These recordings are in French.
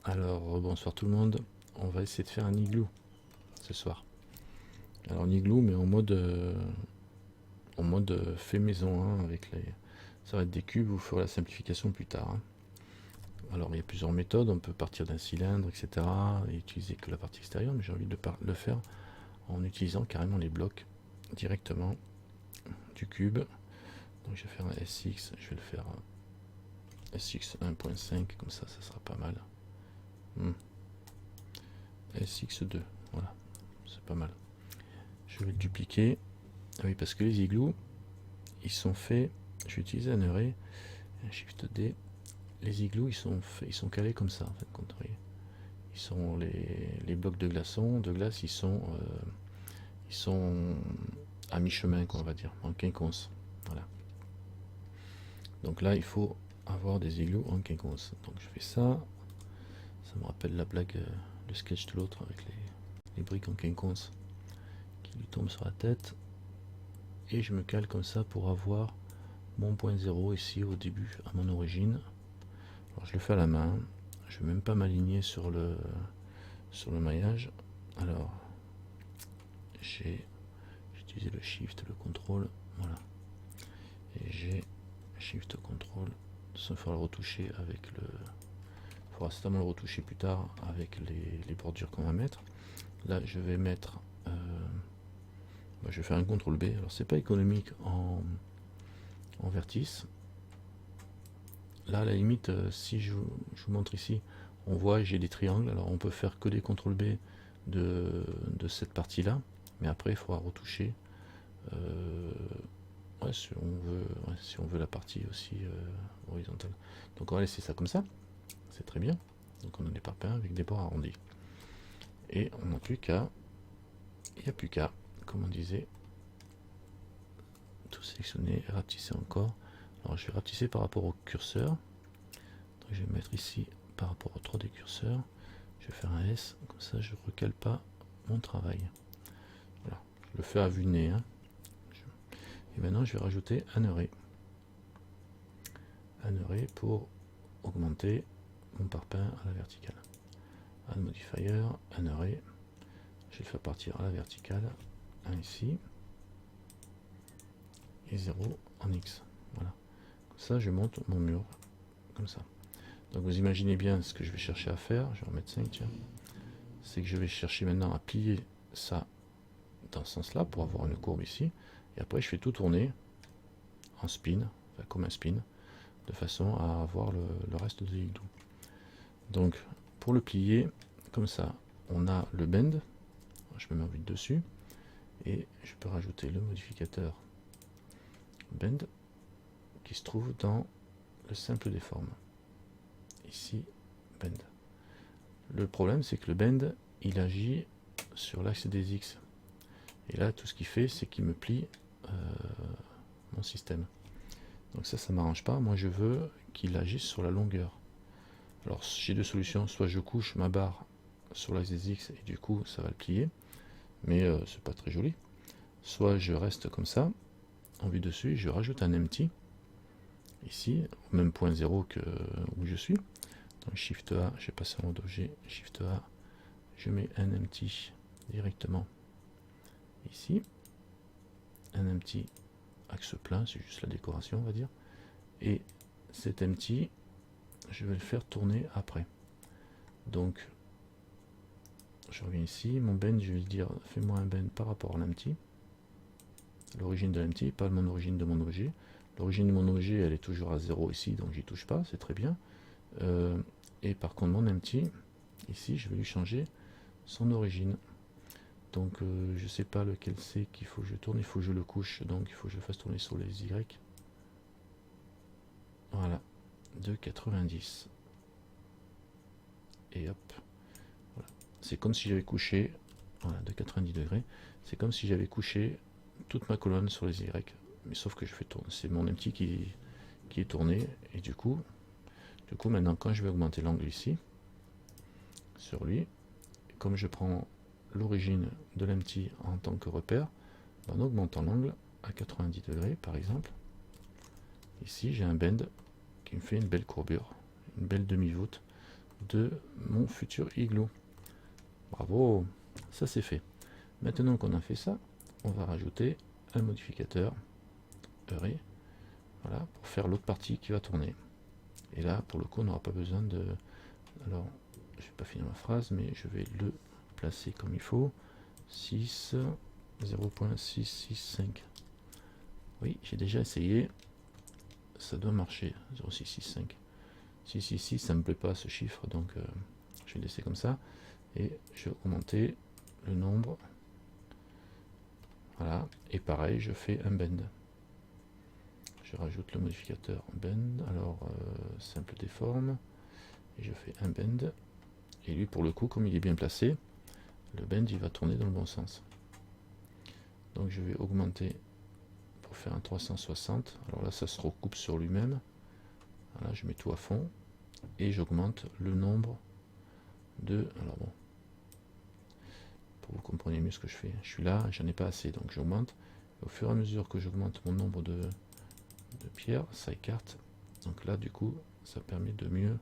Alors bonsoir tout le monde, on va essayer de faire un igloo ce soir. Alors un igloo mais en mode fait maison hein, avec les... Ça va être des cubes, vous ferez la simplification plus tard. Hein. Alors il y a plusieurs méthodes, on peut partir d'un cylindre, etc. et utiliser que la partie extérieure, mais j'ai envie de le faire en utilisant carrément les blocs directement du cube. Donc je vais faire un SX, je vais le faire SX 1.5, comme ça sera pas mal. SX2, voilà, c'est pas mal. Je vais le dupliquer. Ah oui, parce que les igloos, ils sont faits. Je vais utiliser un array, un Shift D. Les igloos, ils sont calés comme ça, en fait, quand vous voyez. Ils sont les blocs de glace, ils sont à mi-chemin, on va dire, en quinconce. Voilà. Donc là, il faut avoir des igloos en quinconce. Donc je fais ça. Ça me rappelle la blague, le sketch de l'autre avec les briques en quinconce qui lui tombent sur la tête. Et je me cale comme ça pour avoir mon point 0 ici au début, à mon origine. Alors je le fais à la main. Je ne vais même pas m'aligner sur le maillage. Alors j'ai utilisé le shift, le contrôle, voilà. Et j'ai shift contrôle. Ça, il faudra le retoucher avec le... Il faudra certainement le retoucher plus tard avec les bordures qu'on va mettre. Là je vais mettre... je vais faire un contrôle B. Alors c'est pas économique en vertice. Là à la limite, si je vous montre ici, on voit j'ai des triangles. Alors on peut faire que des contrôle B de cette partie là, mais après il faudra retoucher ouais, si on veut la partie aussi horizontale. Donc on va laisser ça comme ça, c'est très bien. Donc on a des parpaings avec des bords arrondis et on n'a plus qu'à, il n'y a plus qu'à, comme on disait, tout sélectionner, rapetisser encore. Alors je vais rapetisser par rapport au curseur. Donc je vais mettre ici par rapport au 3D curseur. Je vais faire un S, comme ça je ne recale pas mon travail. Voilà, je le fais à vue de nez. Hein. Et maintenant je vais rajouter un array. Un array pour augmenter mon parpaing à la verticale. Un modifier, un array. Je vais le faire partir à la verticale. Un ici. Et 0 en X. Voilà. Comme ça je monte mon mur. Comme ça. Donc vous imaginez bien ce que je vais chercher à faire. Je vais remettre 5, tiens. C'est que je vais chercher maintenant à plier ça dans ce sens là pour avoir une courbe ici. Et après je fais tout tourner en spin, enfin, comme un spin, de façon à avoir le reste de l'igloo. Donc pour le plier, comme ça, on a le bend. Je me mets en vue dessus. Et je peux rajouter le modificateur bend qui se trouve dans le simple des formes. Ici, bend. Le problème, c'est que le bend, il agit sur l'axe des X. Et là, tout ce qu'il fait, c'est qu'il me plie mon système. Donc ça m'arrange pas. Moi, je veux qu'il agisse sur la longueur. Alors, j'ai deux solutions. Soit je couche ma barre sur l'axe des X et du coup, ça va le plier. Mais c'est pas très joli. Soit je reste comme ça, en vue dessus, et je rajoute un empty. Ici, au même point 0 que où je suis. Donc Shift A, je vais passer en mode objet, Shift A, je mets un empty directement ici. Un empty axe plein, c'est juste la décoration on va dire. Et cet empty, je vais le faire tourner après. Donc je reviens ici, mon bend, je vais dire fais-moi un bend par rapport à l'empty. L'origine de l'empty, pas mon origine de mon objet. L'origine de mon objet, elle est toujours à 0 ici, donc j'y touche pas, c'est très bien. Et par contre, mon empty, ici, je vais lui changer son origine. Donc, je sais pas lequel c'est qu'il faut que je tourne, il faut que je le couche, donc il faut que je fasse tourner sur les Y. Voilà, de 90. Et hop, voilà. C'est comme si j'avais couché, voilà, de 90 degrés, c'est comme si j'avais couché toute ma colonne sur les Y. Mais sauf que je fais tourner, c'est mon empty qui est tourné, et du coup maintenant quand je vais augmenter l'angle ici sur lui, comme je prends l'origine de l'empty en tant que repère, en augmentant l'angle à 90 degrés par exemple, ici j'ai un bend qui me fait une belle courbure, une belle demi-voûte. de mon futur igloo. Bravo, ça c'est fait. Maintenant qu'on a fait ça, on va rajouter un modificateur array, voilà, pour faire l'autre partie qui va tourner. Et là, pour le coup, on n'aura pas besoin de... Alors, je vais pas finir ma phrase, mais je vais le placer comme il faut. 6, 0.665. Oui, j'ai déjà essayé. Ça doit marcher. 0.665. 666, ça me plaît pas ce chiffre, donc je vais laisser comme ça. Et je vais augmenter le nombre. Voilà. Et pareil, je fais un bend. Je rajoute le modificateur bend. Alors, simple déforme. Et je fais un bend. Et lui, pour le coup, comme il est bien placé, le bend, il va tourner dans le bon sens. Donc, je vais augmenter pour faire un 360. Alors là, ça se recoupe sur lui-même. Voilà, je mets tout à fond. Et j'augmente le nombre de... Alors bon, pour que vous compreniez mieux ce que je fais. Je suis là, j'en ai pas assez, donc j'augmente. Au fur et à mesure que j'augmente mon nombre de pierres, ça écarte. Donc là, du coup, ça permet de mieux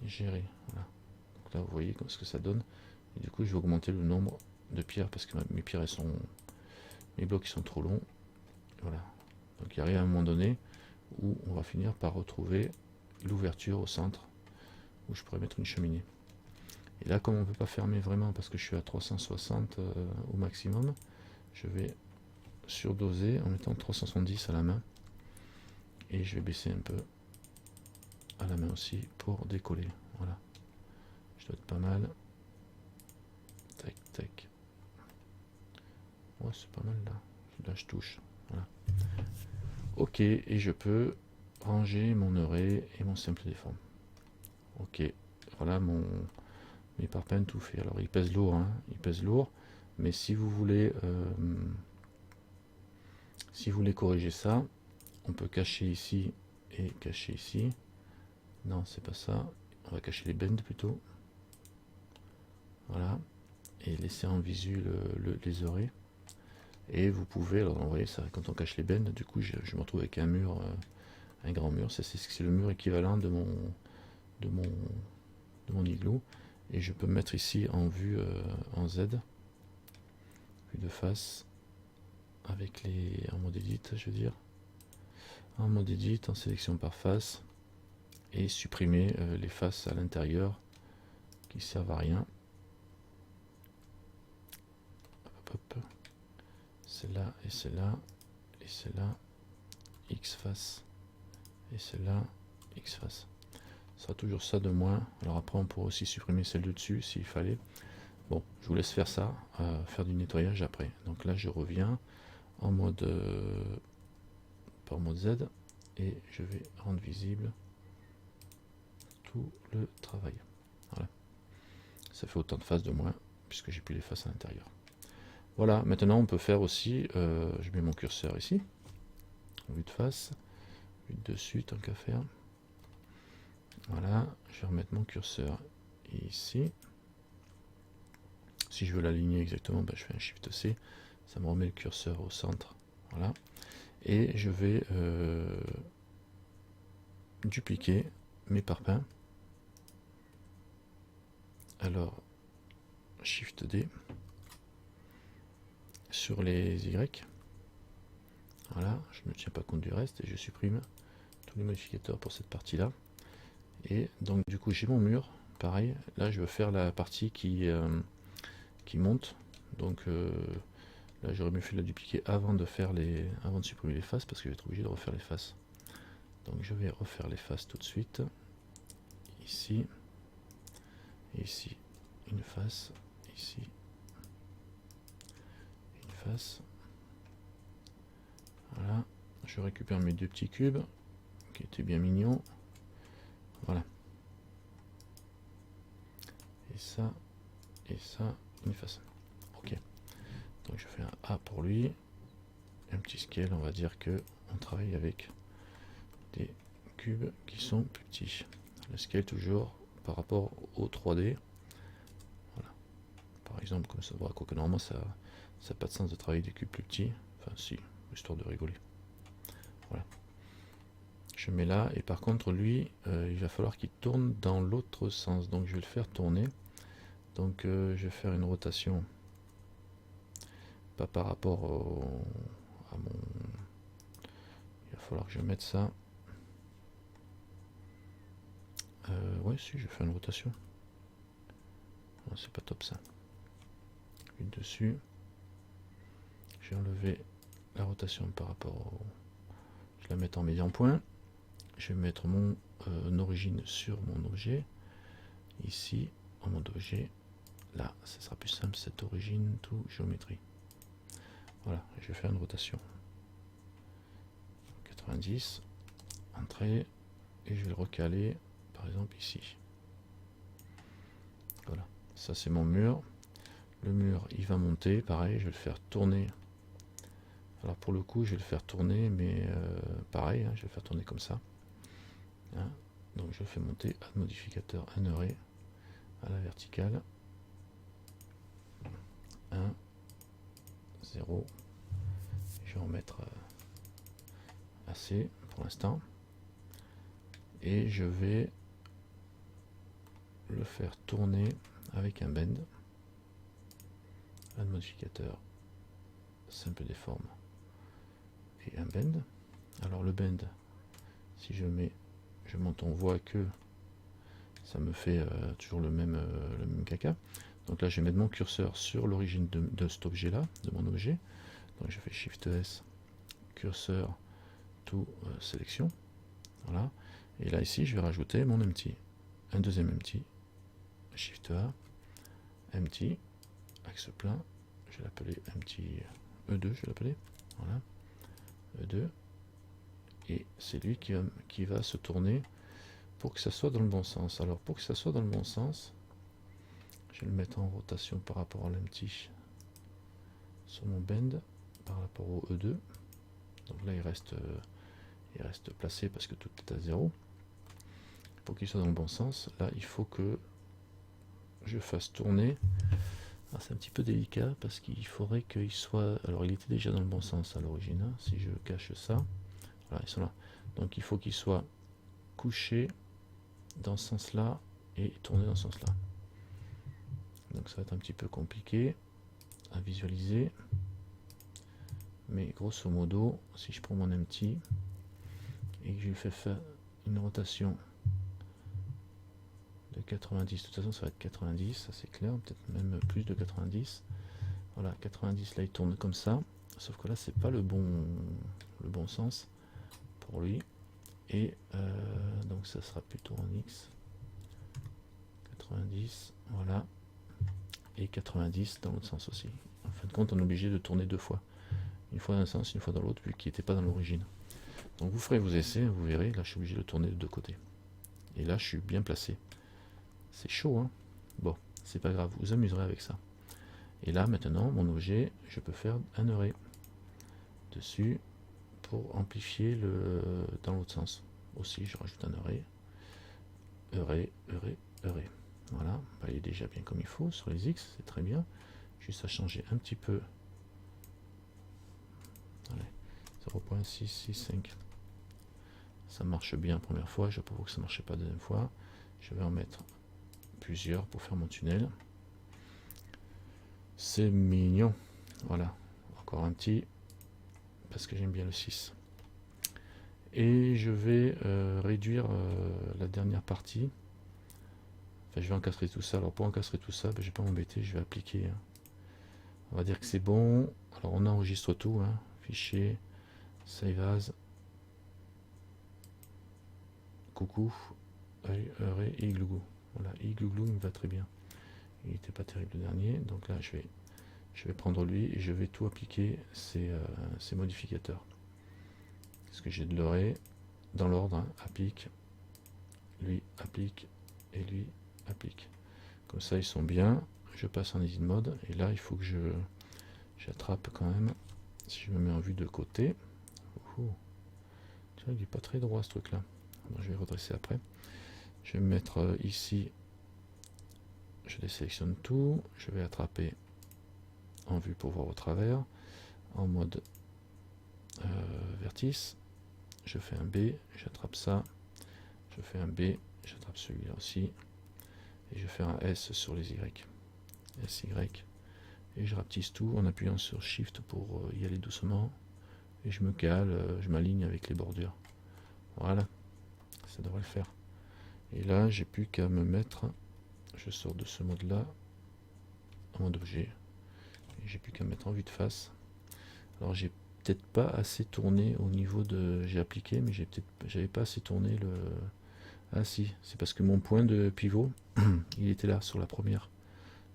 gérer. Voilà. Donc là, vous voyez ce que ça donne. Et du coup, je vais augmenter le nombre de pierres parce que mes pierres, elles sont... Mes blocs, ils sont trop longs. Voilà. Donc il arrive à un moment donné où on va finir par retrouver l'ouverture au centre où je pourrais mettre une cheminée. Et là, comme on ne peut pas fermer vraiment parce que je suis à 360 au maximum, je vais surdoser en mettant 370 à la main. Et je vais baisser un peu à la main aussi pour décoller. Voilà. Je dois être pas mal. Tac, tac. Ouais, c'est pas mal là. Là, je touche. Voilà. Ok, et je peux ranger mon array et mon simple déforme. Ok, voilà mes parpaings tout fait. Alors il pèse lourd, hein, il pèse lourd, mais si vous voulez corriger ça, on peut cacher ici et cacher ici. Non, c'est pas ça. On va cacher les bends plutôt. Voilà, et laisser en visu les arrays. Et vous pouvez, alors vous voyez ça, quand on cache les bends, du coup je me retrouve avec un mur, un grand mur. C'est le mur équivalent de mon igloo. Et je peux me mettre ici en vue en Z, vue de face, avec en mode edit, je veux dire, en mode edit, en sélection par face, et supprimer les faces à l'intérieur qui servent à rien. Hop, hop. Celle-là et celle-là et celle-là, X face, et celle-là, X face. Ça sera toujours ça de moins. Alors après on pourra aussi supprimer celle de dessus s'il fallait. Bon, je vous laisse faire ça, faire du nettoyage après. Donc là je reviens en mode par mode Z et je vais rendre visible tout le travail. Voilà. Ça fait autant de faces de moins puisque j'ai plus les faces à l'intérieur. Voilà, maintenant on peut faire aussi, je mets mon curseur ici, en vue de face, vue de dessus tant qu'à faire. Voilà, je vais remettre mon curseur ici. Si je veux l'aligner exactement, ben, je fais un Shift C, ça me remet le curseur au centre. Voilà, et je vais dupliquer mes parpaings. Alors, Shift D sur les Y. Voilà, je ne me tiens pas compte du reste et je supprime tous les modificateurs pour cette partie-là. Et donc du coup j'ai mon mur, pareil, là je veux faire la partie qui monte. Donc là j'aurais mieux fait de la dupliquer avant de supprimer les faces parce que je vais être obligé de refaire les faces. Donc je vais refaire les faces tout de suite. Ici, et ici, une face, ici, une face. Voilà, je récupère mes deux petits cubes qui étaient bien mignons. Voilà. Et ça, une face. Ok. Donc je fais un A pour lui. Un petit scale, on va dire que on travaille avec des cubes qui sont plus petits. Le scale toujours par rapport au 3D. Voilà. Par exemple, comme ça, quoique normalement ça n'a pas de sens de travailler des cubes plus petits. Enfin si, histoire de rigoler. Voilà. Je je mets là, et par contre lui, il va falloir qu'il tourne dans l'autre sens, donc je vais le faire tourner. Donc je vais faire une rotation, pas par rapport à mon... Il va falloir que je mette ça. Ouais, si, je fais une rotation. Oh, c'est pas top ça. Clique dessus. Je vais enlever la rotation par rapport au... Je la mets en médian point. Je vais mettre mon origine sur mon objet. Ici, en mode objet. Là, ça sera plus simple, cette origine, tout, géométrie. Voilà, je vais faire une rotation. 90, entrée, et je vais le recaler, par exemple ici. Voilà, ça c'est mon mur. Le mur, il va monter, pareil, je vais le faire tourner. Alors pour le coup, je vais le faire tourner, mais pareil, hein, je vais le faire tourner comme ça. Hein, donc je le fais monter, add modificateur 1 heuré à la verticale. 1, 0. Je vais en mettre assez pour l'instant. Et je vais le faire tourner avec un bend. Un modificateur simple déforme et un bend. Alors le bend, si je mets, je monte, on voit que ça me fait toujours le même caca. Donc là je vais mettre mon curseur sur l'origine de cet objet là, de mon objet. Donc je fais Shift S, curseur to sélection. Voilà. Et là ici je vais rajouter mon empty, un deuxième empty, Shift A, empty, axe plein, je vais l'appeler empty E2, je vais l'appeler, voilà, E2, et c'est lui qui va se tourner pour que ça soit dans le bon sens. Alors pour que ça soit dans le bon sens, je vais le mettre en rotation par rapport à l'empty sur mon bend par rapport au E2. Donc là il reste placé parce que tout est à 0. Pour qu'il soit dans le bon sens, là il faut que je fasse tourner. C'est un petit peu délicat parce qu'il faudrait qu'il soit... Alors il était déjà dans le bon sens à l'origine, hein. Si je cache ça, voilà, ils sont là. Donc il faut qu'il soit couché dans ce sens là et tourné dans ce sens là. Donc ça va être un petit peu compliqué à visualiser, mais grosso modo, si je prends mon empty et que je lui fais faire une rotation de 90, de toute façon ça va être 90, ça c'est clair, peut-être même plus de 90. Voilà, 90 là il tourne comme ça, sauf que là c'est pas le bon sens pour lui, et donc ça sera plutôt en X. 90, voilà, et 90 dans l'autre sens aussi. En fin de compte on est obligé de tourner deux fois, une fois dans un sens, une fois dans l'autre, vu qu'il n'était pas dans l'origine. Donc vous ferez vos essais, vous verrez, là je suis obligé de tourner de deux côtés. Et là je suis bien placé. C'est chaud, hein. Bon, c'est pas grave, vous amuserez avec ça. Et là maintenant, mon objet, je peux faire un heuré dessus pour amplifier dans l'autre sens. Aussi, je rajoute un heuré. Heuré, heuré, heuré. Voilà, bah, il est déjà bien comme il faut sur les X, c'est très bien. Juste à changer un petit peu. Allez, 0.665. Ça marche bien la première fois, je peux voir que ça ne marchait pas la deuxième fois. Je vais en mettre plusieurs pour faire mon tunnel. C'est mignon. Voilà, encore un petit, parce que j'aime bien le 6. Et je vais réduire la dernière partie. Enfin, je vais encastrer tout ça. Alors pour encastrer tout ça, ben, je ne vais pas m'embêter, je vais appliquer. On va dire que c'est bon. Alors on enregistre tout, hein. Fichier, save as, coucou, et igloo. Voilà, igloo me va très bien. Il n'était pas terrible le dernier, donc là je vais prendre lui et je vais tout appliquer ces modificateurs. Parce que j'ai de l'oré dans l'ordre, hein. Applique, lui applique et lui applique. Comme ça ils sont bien. Je passe en easy mode et là il faut que j'attrape quand même. Si je me mets en vue de côté, tu vois, il n'est pas très droit ce truc là. Bon, je vais redresser après. Je vais me mettre ici, je désélectionne tout, je vais attraper en vue pour voir au travers, en mode vertice, je fais un B, j'attrape ça, je fais un B, j'attrape celui-là aussi, et je fais un S sur les Y. SY, et je rapetisse tout en appuyant sur Shift pour y aller doucement, et je me cale, je m'aligne avec les bordures. Voilà, ça devrait le faire. Et là, j'ai plus qu'à me mettre, je sors de ce mode-là, en mode objet, et j'ai plus qu'à me mettre en vue de face. Alors j'ai peut-être pas assez tourné au niveau de... J'ai appliqué, mais j'avais pas assez tourné le... Ah si, c'est parce que mon point de pivot, il était là, sur la première.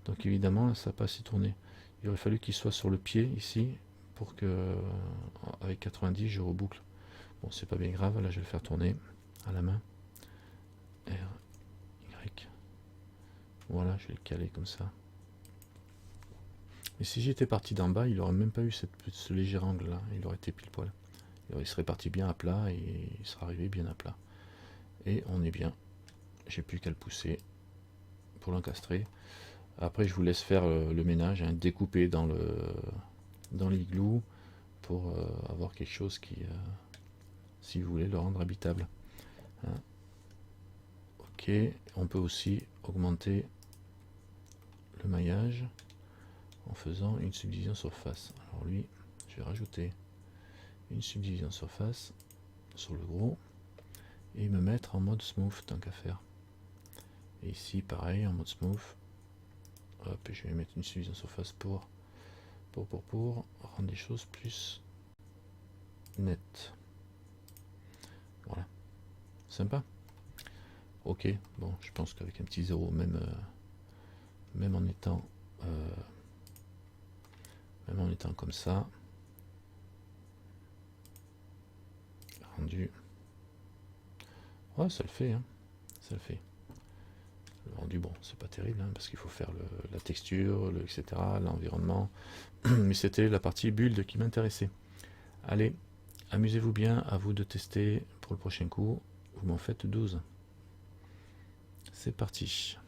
Donc évidemment, là, ça n'a pas assez tourné. Il aurait fallu qu'il soit sur le pied, ici, pour que, avec 90, je reboucle. Bon, c'est pas bien grave, là je vais le faire tourner à la main. R, Y. Voilà, je vais le caler comme ça. Et si j'étais parti d'en bas, il n'aurait même pas eu ce léger angle là, il aurait été pile poil. Il serait parti bien à plat et il serait arrivé bien à plat. Et on est bien. J'ai plus qu'à le pousser pour l'encastrer. Après je vous laisse faire le ménage, hein, découper dans l'igloo pour avoir quelque chose qui, si vous voulez, le rendre habitable. Hein. Ok, on peut aussi augmenter le maillage en faisant une subdivision surface. Alors lui, je vais rajouter une subdivision surface sur le gros et me mettre en mode smooth tant qu'à faire. Et ici pareil en mode smooth. Hop, et je vais mettre une subdivision surface pour rendre les choses plus nettes. Voilà, sympa. Ok, bon, je pense qu'avec un petit 0, même en étant comme ça, rendu, ouais, ça le fait, hein, ça le fait. Le rendu, bon, c'est pas terrible, hein, parce qu'il faut faire la texture, etc., l'environnement, mais c'était la partie build qui m'intéressait. Allez, amusez-vous bien, à vous de tester pour le prochain coup, vous m'en faites 12. C'est parti.